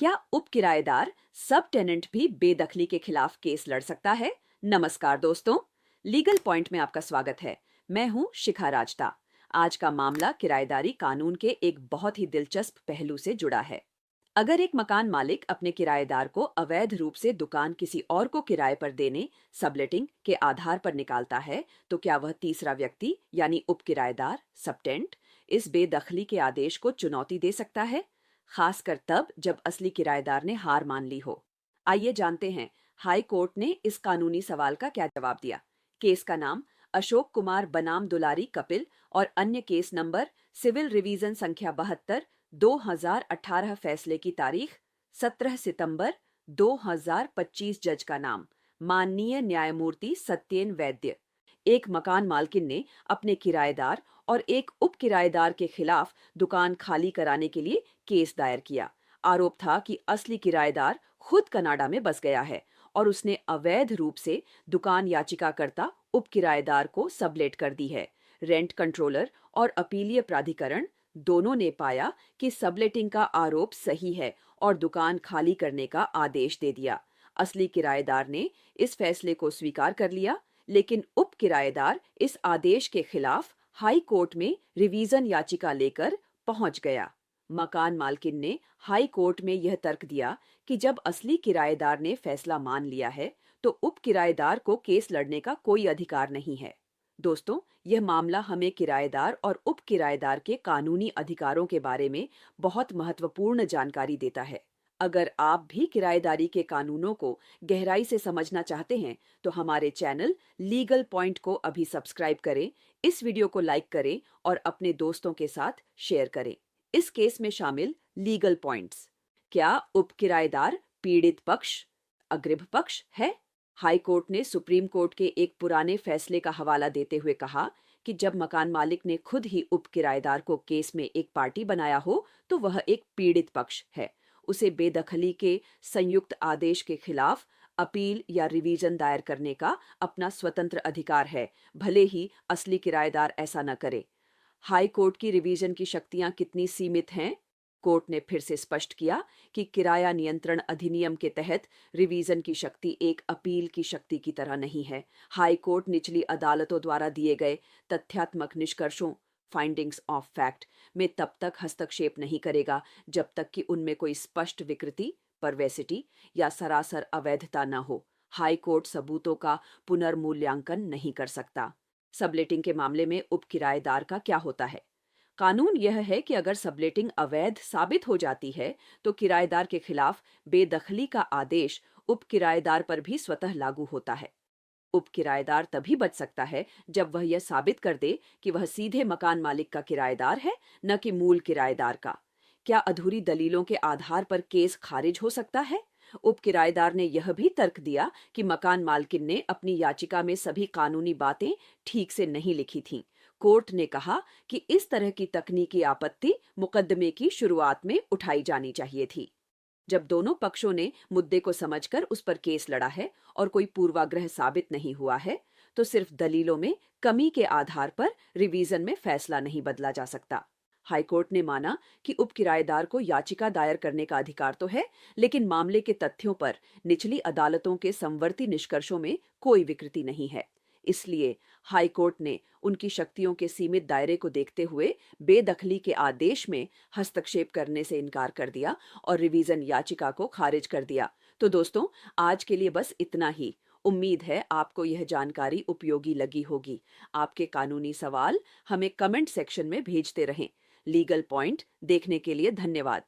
क्या उप किराएदार सब टेनेंट भी बेदखली के खिलाफ केस लड़ सकता है? नमस्कार दोस्तों, लीगल पॉइंट में आपका स्वागत है। मैं हूं शिखा राजता। आज का मामला किराएदारी कानून के एक बहुत ही दिलचस्प पहलू से जुड़ा है। अगर एक मकान मालिक अपने किराएदार को अवैध रूप से दुकान किसी और को किराए पर देने सबलेटिंग के आधार पर निकालता है, तो क्या वह तीसरा व्यक्ति यानी उप किराएदार सबटेंट इस बेदखली के आदेश को चुनौती दे सकता है? खासकर तब जब असली किराएदार ने हार मान ली हो। आइए जानते हैं हाई कोर्ट ने इस कानूनी सवाल का क्या जवाब दिया। केस का नाम अशोक कुमार बनाम दुलारी कपिल और अन्य केस नंबर सिविल रिवीजन संख्या 72 2018। फैसले की तारीख 17 सितंबर 2025। जज का नाम माननीय न्यायमूर्ति सत्येन वैद्य। एक मकान मालकिन ने अपने किराएदार और एक उप किराएदार के खिलाफ दुकान खाली कराने के लिए केस दायर किया। आरोप था कि असली किराएदार खुद कनाडा में बस गया है और उसने अवैध रूप से दुकान याचिकाकर्ता उप किराएदार को सबलेट कर दी है। रेंट कंट्रोलर और अपीलीय प्राधिकरण दोनों ने पाया कि सबलेटिंग का आरोप सही है और दुकान खाली करने का आदेश दे दिया। असली किराएदार ने इस फैसले को स्वीकार कर लिया, लेकिन उप किराएदार इस आदेश के खिलाफ हाई कोर्ट में रिवीजन याचिका लेकर पहुंच गया। मकान मालकिन ने हाई कोर्ट में यह तर्क दिया कि जब असली किराएदार ने फैसला मान लिया है, तो उप किराएदार को केस लड़ने का कोई अधिकार नहीं है। दोस्तों, यह मामला हमें किराएदार और उप किराएदार के कानूनी अधिकारों के बारे में बहुत महत्वपूर्ण जानकारी देता है। अगर आप भी किराएदारी के कानूनों को गहराई से समझना चाहते हैं, तो हमारे चैनल लीगल पॉइंट को अभी सब्सक्राइब करें, इस वीडियो को लाइक करें और अपने दोस्तों के साथ शेयर करें। इस केस में शामिल लीगल पॉइंट्स। क्या उप किराएदार पीड़ित पक्ष, अग्रिम पक्ष है? हाई कोर्ट ने सुप्रीम कोर्ट के एक पुराने फैसले का हवाला देते हुए कहा कि जब मकान मालिक ने खुद ही उप किराएदार को केस में एक पार्टी बनाया हो, तो वह एक पीड़ित पक्ष है। उसे बेदखली के संयुक्त आदेश के खिलाफ अपील या रिवीजन दायर करने का अपना स्वतंत्र अधिकार है, भले ही असली किराएदार ऐसा न करे। हाई कोर्ट की रिवीजन की शक्तियां कितनी सीमित हैं? कोर्ट ने फिर से स्पष्ट किया कि किराया नियंत्रण अधिनियम के तहत रिवीजन की शक्ति एक अपील की शक्ति की तरह नहीं है। हाई कोर्ट निचली अदालतों द्वारा दिए गए तथ्यात्मक निष्कर्षों फाइंडिंग्स ऑफ फैक्ट में तब तक हस्तक्षेप नहीं करेगा जब तक कि उनमें कोई स्पष्ट विकृति, परवेसिटी या सरासर अवैधता न हो। हाई कोर्ट सबूतों का पुनर्मूल्यांकन नहीं कर सकता। सबलेटिंग के मामले में उप किराएदार का क्या होता है? कानून यह है कि अगर सबलेटिंग अवैध साबित हो जाती है, तो किराएदार के खिलाफ बेदखली का आदेश उप किराएदार पर भी स्वतः लागू होता है। उप किराएदार तभी बच सकता है जब वह यह साबित कर दे कि वह सीधे मकान मालिक का किराएदार है, न कि मूल किराएदार का। क्या अधूरी दलीलों के आधार पर केस खारिज हो सकता है? उप किराएदार ने यह भी तर्क दिया कि मकान मालकिन ने अपनी याचिका में सभी कानूनी बातें ठीक से नहीं लिखी थीं। कोर्ट ने कहा कि इस तरह की तकनीकी आपत्ति मुकदमे की शुरुआत में उठाई जानी चाहिए थी। जब दोनों पक्षों ने मुद्दे को समझकर उस पर केस लड़ा है और कोई पूर्वाग्रह साबित नहीं हुआ है, तो सिर्फ दलीलों में कमी के आधार पर रिवीजन में फैसला नहीं बदला जा सकता। हाईकोर्ट ने माना कि उप किराएदार को याचिका दायर करने का अधिकार तो है, लेकिन मामले के तथ्यों पर निचली अदालतों के समवर्ती निष्कर्षों में कोई विकृति नहीं है। इसलिए हाईकोर्ट ने उनकी शक्तियों के सीमित दायरे को देखते हुए बेदखली के आदेश में हस्तक्षेप करने से इनकार कर दिया और रिवीजन याचिका को खारिज कर दिया। तो दोस्तों, आज के लिए बस इतना ही। उम्मीद है आपको यह जानकारी उपयोगी लगी होगी। आपके कानूनी सवाल हमें कमेंट सेक्शन में भेजते रहें। लीगल पॉइंट देखने के लिए धन्यवाद।